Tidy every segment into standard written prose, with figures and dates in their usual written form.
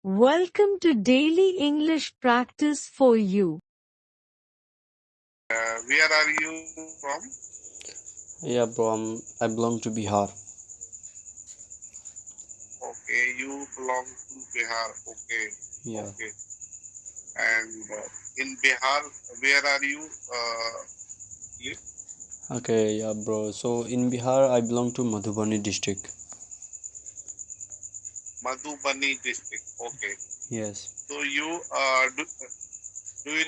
Welcome to Daily English Practice for You. Where are you from? Yeah, bro, I belong to Bihar. Okay, you belong to Bihar. Okay, Yeah. okay. And in Bihar, where are you live? Okay, yeah, bro. So in Bihar, I belong to Madhubani district. Madhubani district. Okay. Yes. So do you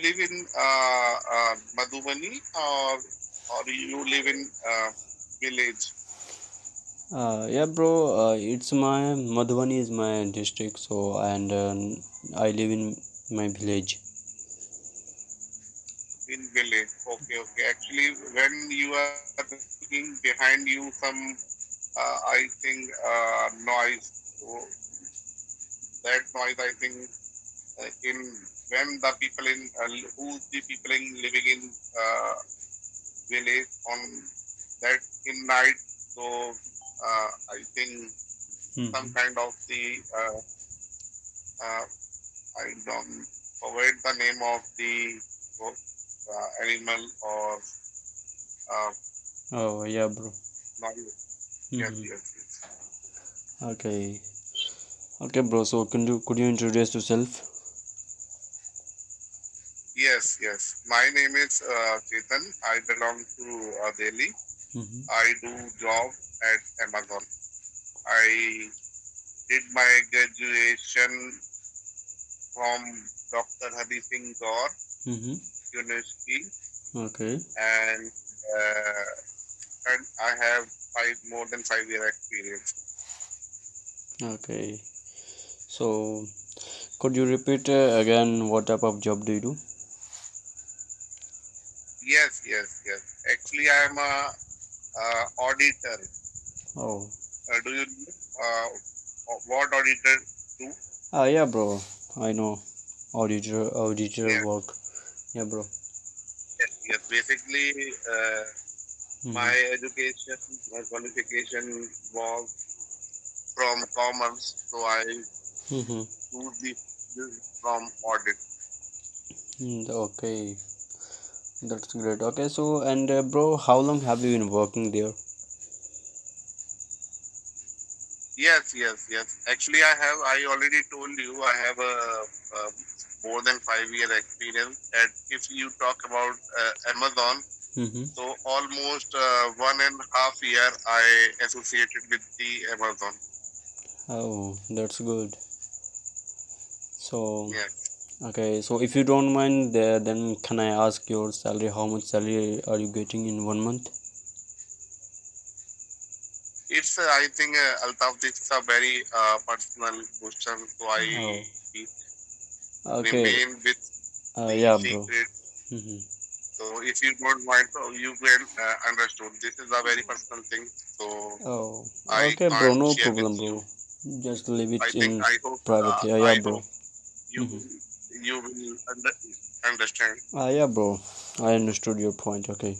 live in Madhubani or you live in village? Yeah, bro. It's my Madhubani is my district. So and I live in my village. In village. Okay, okay. Actually, when you are speaking behind you, some I think noise. So that noise, I think, in when the people in who's the people in living in village on that in night. So I think some Mm-hmm. kind of the I don't forget the name of the animal or uh, Oh, yeah, bro. noise. Yes, Mm-hmm. yes, yes. Okay. Okay, bro. So could you introduce yourself? Yes, yes. My name is Chetan. I belong to Delhi. Mm-hmm. I do job at Amazon. I did my graduation from Dr. Hari Singh Gaur Mm-hmm. University, Okay. and uh, and I have more than 5 year experience. Okay. So could you repeat again what type of job do you do? Yes, yes, yes. Actually, I am a auditor. Oh. Do you know what auditor do? Yeah, bro. I know. Auditor Yes, work. Yeah, bro. yes, yes. Basically, my Mm-hmm. education, my qualification was from commerce, so I Mm-hmm. choose this from audit. Okay, that's great. Okay, so and bro, how long have you been working there? Yes, yes, yes. Actually, I already told you, I have a more than 5 year experience. And if you talk about Amazon, Mm-hmm. so almost 1.5 year I associated with the Amazon. Oh, that's good. So, Yes. okay, so if you don't mind, then can I ask your salary? How much salary are you getting in 1 month? It's, I think, Altaf, this is a very personal question, so Oh, I okay. remain with the Yeah, bro. secret. Mm-hmm. So if you don't mind, so you can understood. This is a very personal thing, so Oh, I okay, bro. can't No share with problem, you. bro. Just leave I it think in I hope privately. Yeah, I bro. hope you Mm-hmm. will understand. Yeah, bro. I understood your point. Okay.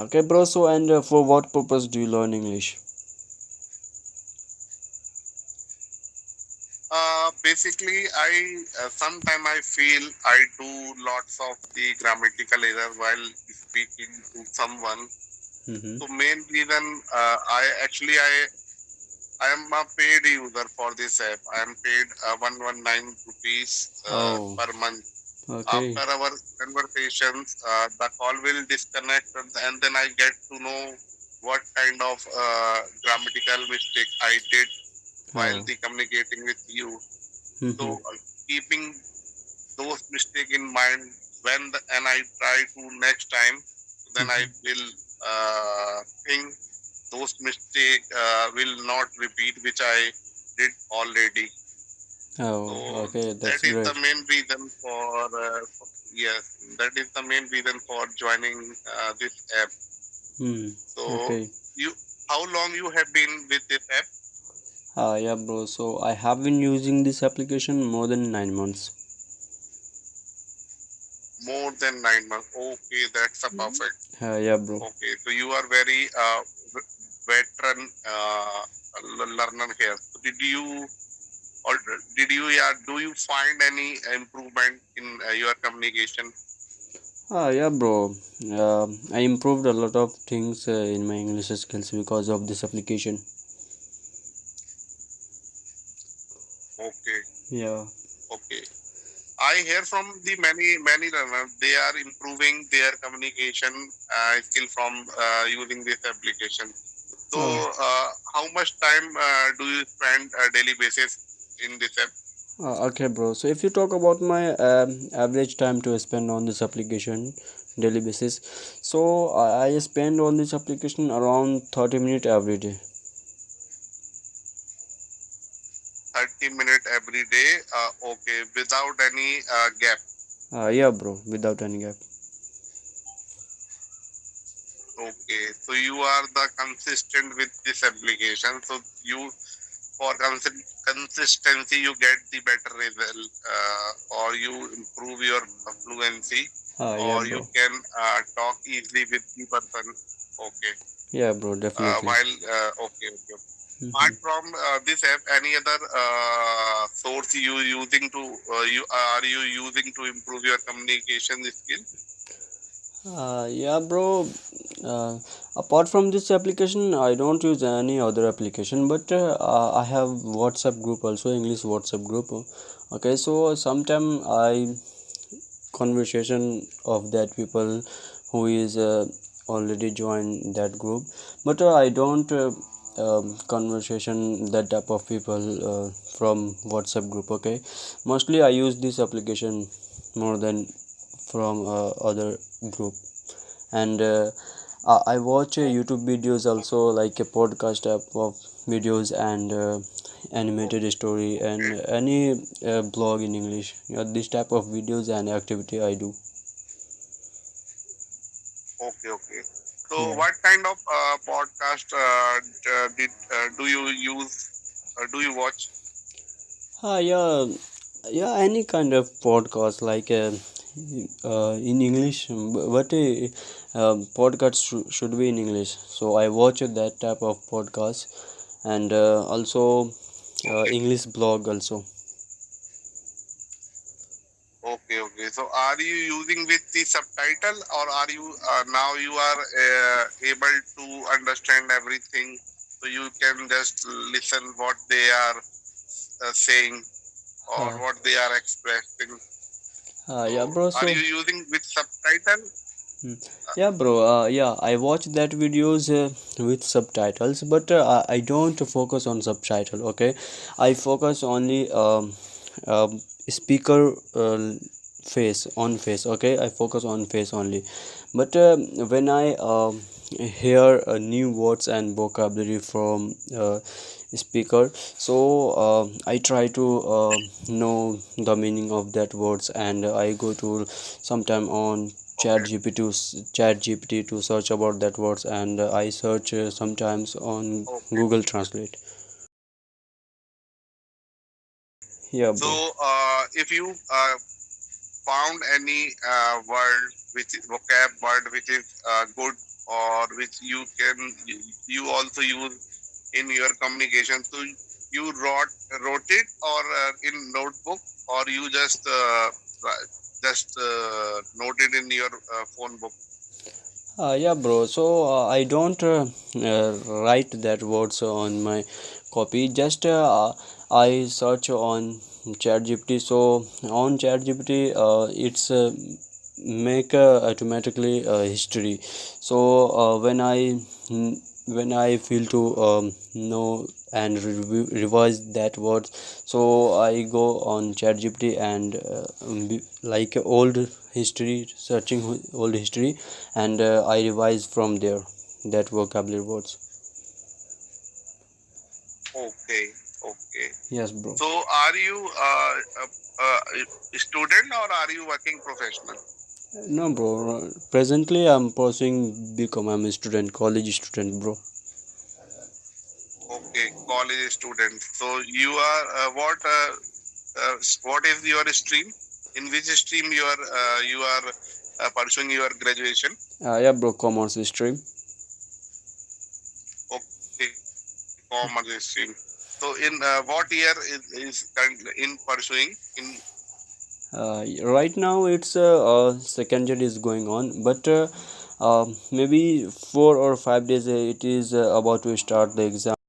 Okay, bro. So, and for what purpose do you learn English? Basically, I sometime I feel I do lots of the grammatical error while speaking to someone. Mm-hmm. So main reason I am a paid user for this app. I am paid 119 rupees Oh, per month. okay. After our conversations, the call will disconnect, and then I get to know what kind of grammatical mistake I did while Oh. the communicating with you. Mm-hmm. So keeping those mistake in mind and I try to next time, then I Mm-hmm. will think those mistake will not repeat, which I did already. Oh, So okay. that That's is the great. main reason yes, that is the main reason for joining this app. So Okay. you, how long you have been with this app? Yeah, bro. So I have been using this application more than 9 months. More than 9 months. Okay, that's a perfect. Yeah, bro. Okay, so you are very veteran learner here. did you or did you yeah do you find any improvement in your communication? Yeah, bro. I improved a lot of things in my English skills because of this application. Okay, Yeah. okay. I hear from the many learners they are improving their communication skill from using this application. So, Uh, how much time do you spend daily basis in this app? okay, bro. So if you talk about my average time to spend on this application daily basis, so I spend on this application around 30 minutes every day. 30 minutes every day. Okay, without any gap. Yeah, bro. Without any gap. Okay, so you are the consistent with this application. So you for consistency you get the better result, or you improve your fluency, Yeah, or you bro. can talk easily with the person. Okay. Yeah, bro. Definitely. While okay, okay. Apart Mhm. from this app, any other source you using to you are you using to improve your communication skill? Yeah, bro. Uh, Apart from this application, I don't use any other application, but I have WhatsApp group also, English WhatsApp group. Okay, so sometime I conversation of that people who is already joined that group, but I don't conversation that type of people from WhatsApp group. Okay, mostly I use this application more than from other group. And I watch Oh, YouTube videos also, like a podcast type of videos, and oh, animated story, and okay, any blog in English. Yeah, this type of videos and activity I do. okay, okay. So, Yeah. what kind of podcast did do you use? Do you watch? Yeah, yeah, any kind of podcast, like in English, but podcast should be in English. So I watch that type of podcast, and also Okay, English blog also. okay, okay. So, are you using with the subtitle, or are you now you are able to understand everything? So you can just listen what they are saying or Uh, what they are expressing. yeah, So, bro. are So, you using with subtitle? hmm, yeah, bro. Yeah, I watch that videos with subtitles, but I don't focus on subtitle. Okay, I focus only speaker face on face. Okay, I focus on face only. But when I hear new words and vocabulary from speaker, so I try to know the meaning of that words, and I go to sometime on Okay, chat gpt to search about that words, and I search sometimes on okay. Google Translate. Yeah, So, bro. if you found any word which is vocab word which is good or which you also use in your communication, so you wrote it or in notebook, or you just noted in your phone book. Yeah, bro. So I don't write that words on my copy. Just I search on ChatGPT. So on ChatGPT, it's make automatically history. So when I feel to know and revise that word, so I go on ChatGPT and like old history, searching old history, and I revise from there that vocabulary words. Okay, okay. Yes, bro. So, are you a student or are you working professional? No, bro. Presently, I'm pursuing become. I'm a student, college student, bro. Okay, college student. So, what is your stream? In which stream you are pursuing your graduation? Yeah, bro. Commerce stream. Okay, commerce stream. So in what year is currently in pursuing in? Right now it's second year is going on, but maybe 4 or 5 days it is about to start the exam.